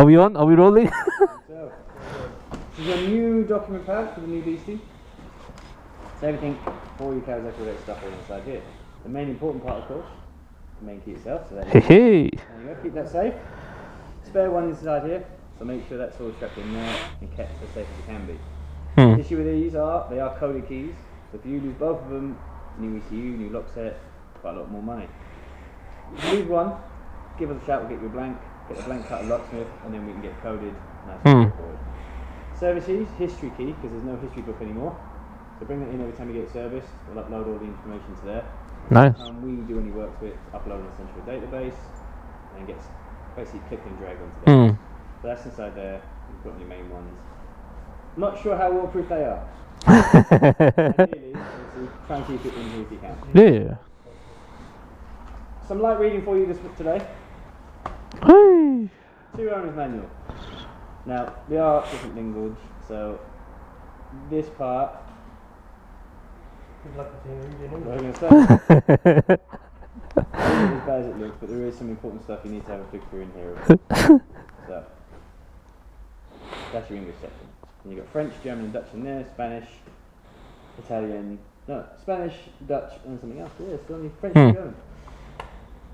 we on? Are we rolling? So, this is a new document pad for the new beastie. So everything for your Kawasaki related stuff all inside here. The main important part, of course, the main key itself. So Hey, hey. there you go, keep that safe. Spare one inside here, so make sure that's all strapped in there and kept as safe as it can be. The issue with these are, they are coded keys, so if you lose both of them, new ECU, new lock set, quite a lot more money. If you lose one, give us a shout, we'll get you a blank, get the blank cut of locksmith, and then we can get coded nice and straightforward. Service keys, history key, because there's no history book anymore. So bring that in every time you get serviced, we'll upload all the information to there. Nice. We do any work to it, upload on a central database, and gets basically click and drag onto there. So that's inside there, you put on your main ones. Not sure how waterproof they are. Ideally, try and keep it in here if you can. Yeah. Some light reading for you today. Hey. 2 owners manual. Now, they are different language, so this part, what I'm going to say, as bad as it looks, but there is some important stuff you need to have a flick through in here. So, that's your English section. And you've got French, German and Dutch in there, Spanish, Italian, no, Spanish, Dutch and something else. Yeah, it's only French and German.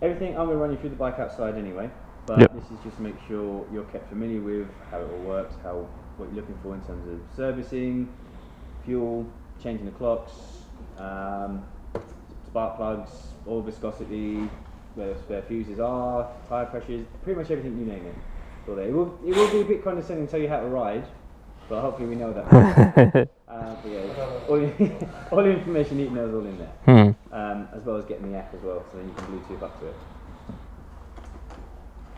Everything, I'm going to run you through the bike outside anyway, but this is just to make sure you're kept familiar with how it all works, what you're looking for in terms of servicing, fuel, changing the clocks, spark plugs, oil viscosity, where the spare fuses are, tyre pressures, pretty much everything you name it. So there. It will be a bit condescending to tell you how to ride, but hopefully we know that. But yeah, all the information you need to know is all in there, as well as getting the app as well, so then you can Bluetooth up to it.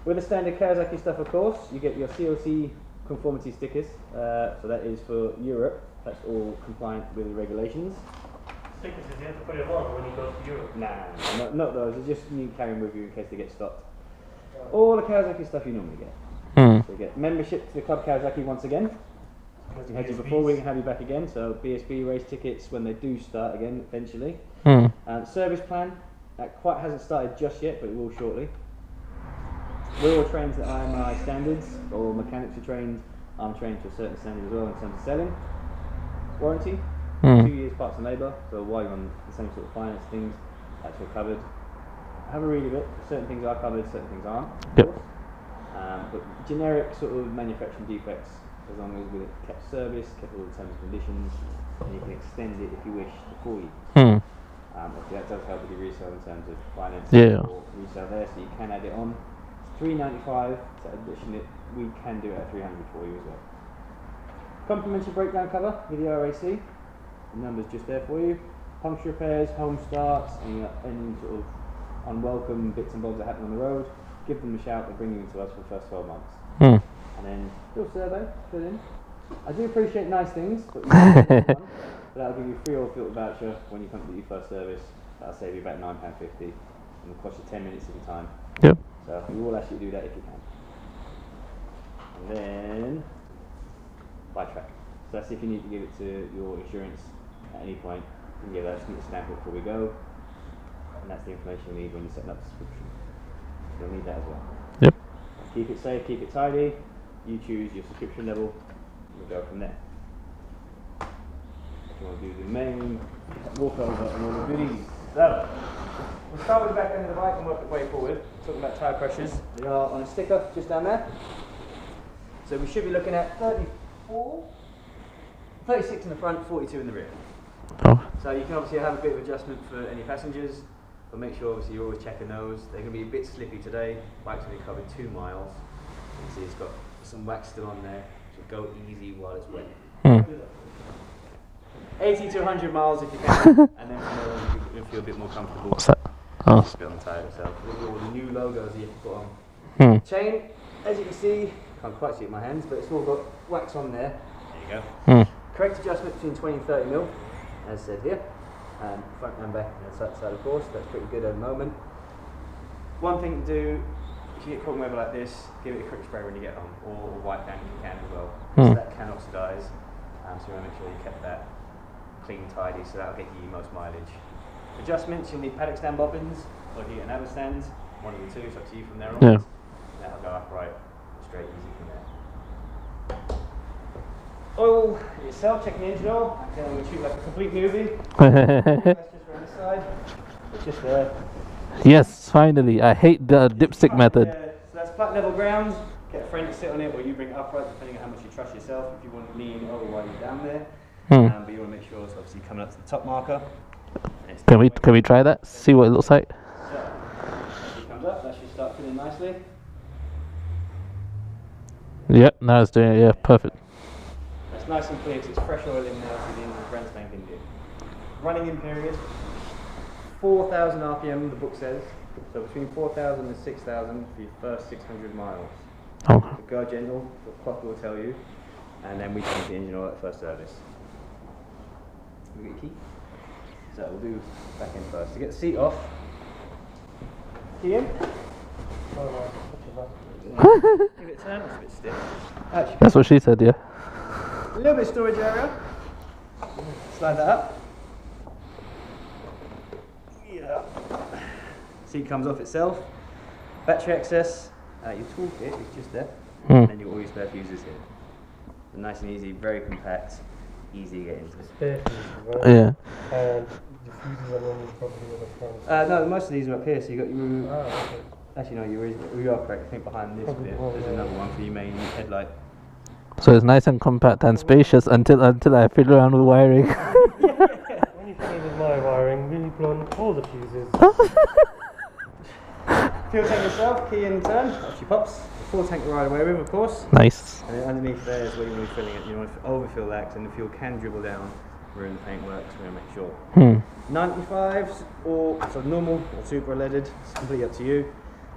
With the standard Kawasaki stuff, of course, you get your CLC conformity stickers, so that is for Europe, that's all compliant with the regulations. Stickers, you have to put it on when you go to Europe? Nah, not those, it's just you carry them with you in case they get stopped. All the Kawasaki stuff you normally get. So you get membership to the Club Kawasaki once again. We had you before, we can have you back again, so BSB race tickets when they do start again eventually. Service plan, that quite hasn't started just yet, but it will shortly. We're all trained to IMI standards, all mechanics are trained, I'm trained to a certain standard as well in terms of selling. Warranty, 2 years parts and labour, so while you're on the same sort of finance things, that's all covered. Have a read of it, certain things are covered, certain things aren't, of course. But generic sort of manufacturing defects, as long as we've kept service, kept all the terms and conditions, and you can extend it if you wish for you. Obviously that does help with your resale in terms of finance or resale there, so you can add it on. It's $395, so addition we can do it at $300 for you as well. Complimentary breakdown cover with the RAC, the number's just there for you. Puncture repairs, home starts, any sort of unwelcome bits and bobs that happen on the road, give them a shout, they'll bring you into us for the first 12 months. And then do a survey, fill in. I do appreciate nice things, but that'll give you a free oil filter voucher when you come to do your first service. That'll save you about £9.50 and it'll cost you 10 minutes of your time. So we will ask you to do that if you can. And then bike track. So that's if you need to give it to your insurance at any point. You can give us a stamp it before we go. And that's the information you need when you're setting up the subscription. You'll need that as well. Keep it safe, keep it tidy. You choose your subscription level. We'll go from there. If you want to do the main walk over and all the goodies. So, we'll start with the back end of the bike and work the way forward. Talking about tyre pressures. They are on a sticker just down there. So we should be looking at 36 in the front, 42 in the rear. So you can obviously have a bit of adjustment for any passengers, but make sure obviously you're always checking those. They're going to be a bit slippy today. Bike's only covered 2 miles. You can see it's got some wax still on there, so go easy while it's wet. 80 to 100 miles if you can, and then from there you'll feel a bit more comfortable. What's that? Just be on the tyre itself. Look at all the new logos you have to put on. Chain, as you can see, can't quite see it in my hands, but it's all got wax on there. There you go. Correct adjustment between 20 and 30 mil, as said here. Front and back and the side of course, that's pretty good at the moment. One thing to do, if you get caught in weather like this, give it a quick spray when you get home, or wipe down if you can as well, because that can oxidise, so you want to make sure you kept that clean, tidy, so that'll get you most mileage. Adjustments, you'll need paddock stand bobbins, or heat and other stands, one of the two, it's up to you from there on. That'll go upright, straight, easy from there. Oil itself, checking the engine oil. Again, we shoot like a complete movie. That's just around the side. It's just there. Yes, finally. I hate the dipstick method. So that's flat level ground. Get a friend to sit on it, or you bring it upright, depending on how much you trust yourself. If you want to lean over while you're down there, but you want to make sure it's obviously coming up to the top marker. Can we try that? See what it looks like. So, as it comes up, that should start filling nicely. Yep, now it's doing it. Yeah, perfect. That's nice and clear because it's fresh oil in there, so the engine's brand spanking new. Running in period, 4,000 RPM, the book says. So between 4,000 and 6,000 for your first 600 miles. Oh. So go gentle, the clock will tell you, and then we change the engine oil at first service. We get your key. So we'll do back in first. To get the seat off, key in. Give it a turn, it's a bit stiff. Actually, That's what she said, yeah. a little bit of storage area. Slide that up. Yeah. Seat comes off itself. Battery access. Your toolkit is just there. And then all your spare fuses here. So nice and easy, very compact, easy to get into. Spare fuses, right? Yeah. And the fuses are normally probably on the front. No, most of these are up here. So you got your. Okay. Actually, no, you are correct. I think behind this Probably bit, one, there's yeah. another one for your main headlight. So it's nice and compact and spacious until I fiddle around with wiring. When you play with my wiring, we blown all the fuses. Fuel tank yourself, key in turn, off she pops. Full tank to ride away with, of course. Nice. And then underneath there is where you want to be filling it. You want to overfill that, and the fuel can dribble down where the paint works. We're going to make sure. 95s or so normal or super leaded. It's completely up to you.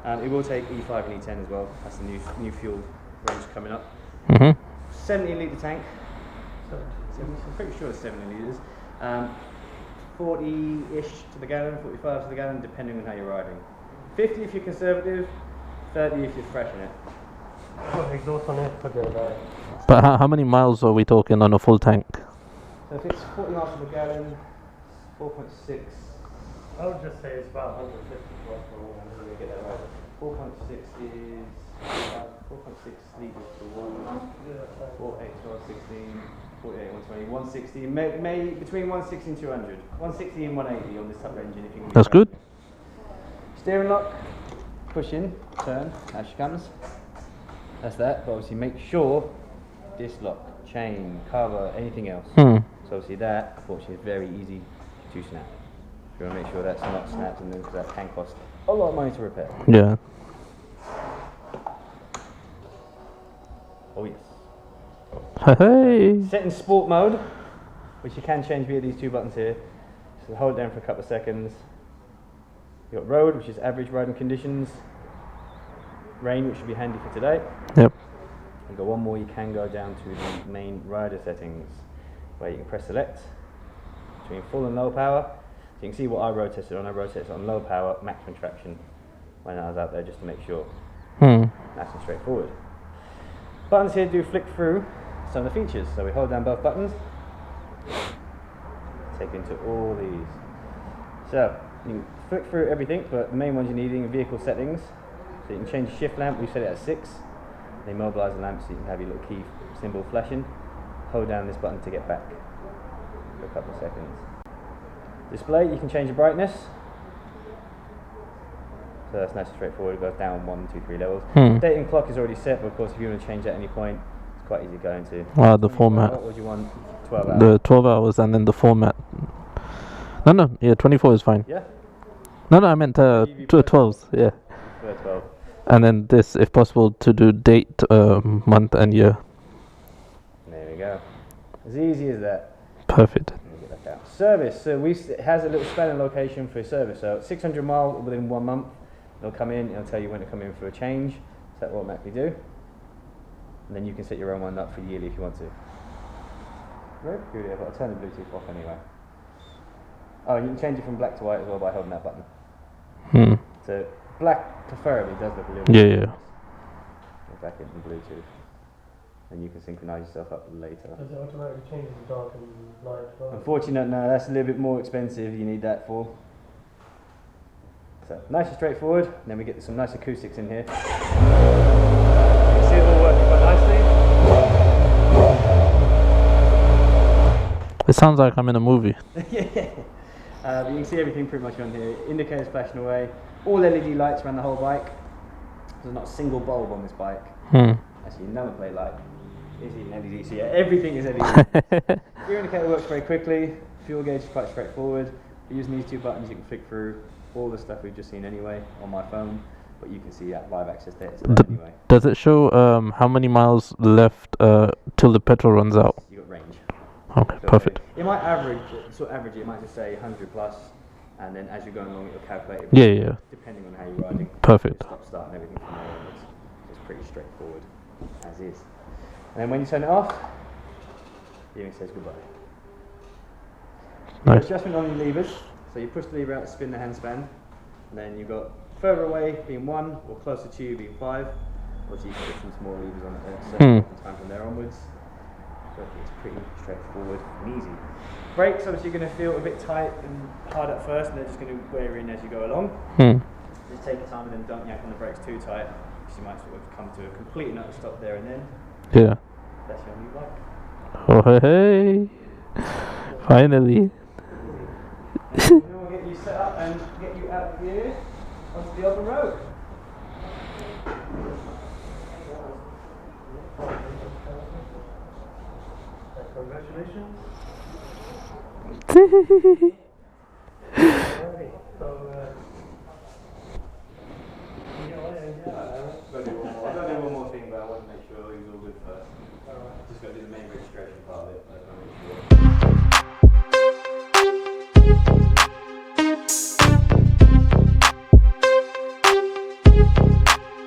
It will take E5 and E10 as well. That's the new fuel range coming up. 70 litre tank. I'm pretty sure it's 70 litres. 40-ish to the gallon, 45 to the gallon, depending on how you're riding. 50 if you're conservative, 30 if you're fresh in it. Got exhaust on it, forget about it. But how many miles are we talking on a full tank? So if it's 40 miles to the gallon, 4.6. I would just say it's about 150 plus or more. Let me get that right. 4.6 is 4.6 litres to 1. 4, 8, 12, 16, 48, 120, 160. May between 160 and 200. 160 and 180 on this type of engine if you can. That's good. Steering lock, push in, turn, as she comes. That's that, but obviously make sure disc lock, chain, cover, anything else. So obviously that, unfortunately, is very easy to snap. You want to make sure that's not snapped, and then because that can cost a lot of money to repair. Yeah. Oh yes. Hey. Set in sport mode, which you can change via these two buttons here. So hold it down for a couple of seconds. You've got road, which is average riding conditions. Rain, which should be handy for today. Yep. And go one more, you can go down to the main rider settings, where you can press select between full and low power. So you can see what I road tested on. I road tested on low power, maximum traction when I was out there, just to make sure. Nice and straightforward. Buttons here do flick through some of the features. So we hold down both buttons, take into all these. So you can flick through everything, but the main ones you're needing are vehicle settings. So you can change the shift lamp. We set it at 6. They immobilise the lamp so you can have your little key symbol flashing. Hold down this button to get back for a couple of seconds. Display, you can change the brightness. So that's nice and straightforward. It goes down 1, 2, 3 levels. Date and clock is already set, but of course if you want to change at any point, it's quite easy to go into. The format. What would you want? 12 hours? The 12 hours and then the format. No, yeah, 24 is fine. Yeah? No, I meant 12s, yeah. 12. And then this, if possible, to do date, month and year. There we go. As easy as that. Perfect. Let me get back out. Service. So it has a little span and location for service. So 600 miles within 1 month. They'll come in, it'll tell you when to come in for a change. So that will automatically do. And then you can set your own one up for yearly if you want to. Very peculiar, but I'll turn the Bluetooth off anyway. Oh, and you can change it from black to white as well by holding that button. So black preferably does look a little bit Yeah. Go back into Bluetooth. And you can synchronise yourself up later. Does it automatically change the dark and light as well? Unfortunately, no, that's a little bit more expensive. You need that for. So nice and straightforward. And then we get some nice acoustics in here. You can see it It sounds like I'm in a movie. Yeah. But you can see everything pretty much on here. Indicators flashing away. All LED lights around the whole bike. There's not a single bulb on this bike. Actually, number plate light is even LED. So yeah, everything is LED. Gear indicator works very quickly. Fuel gauge is quite straightforward. Using these two buttons, you can flick through all the stuff we've just seen anyway on my phone. But you can see that live access data to that anyway. Does it show how many miles left till the petrol runs out? You got range. Okay, So perfect. it might average, it might just say 100 plus, and then as you're going along, it'll calculate it. Yeah. Depending on how you're riding. Perfect. Stop, start, and everything from there onwards. It's pretty straightforward, as is. And then when you turn it off, the unit says goodbye. Nice. Adjustment on your levers. So you push the lever out to spin the handspan, and then you've got further away being 1, or closer to you being 5. Obviously you can put some small levers on it at a certain time from there onwards. But it's pretty straightforward and easy. Brakes obviously going to feel a bit tight and hard at first, and they're just going to wear in as you go along. Just take your time and then don't yank on the brakes too tight, because you might sort of come to a complete and utter stop there and then. Yeah. That's your new bike. Oh hey! Finally. And then we'll get you set up and get you out of here onto the open road. Congratulations.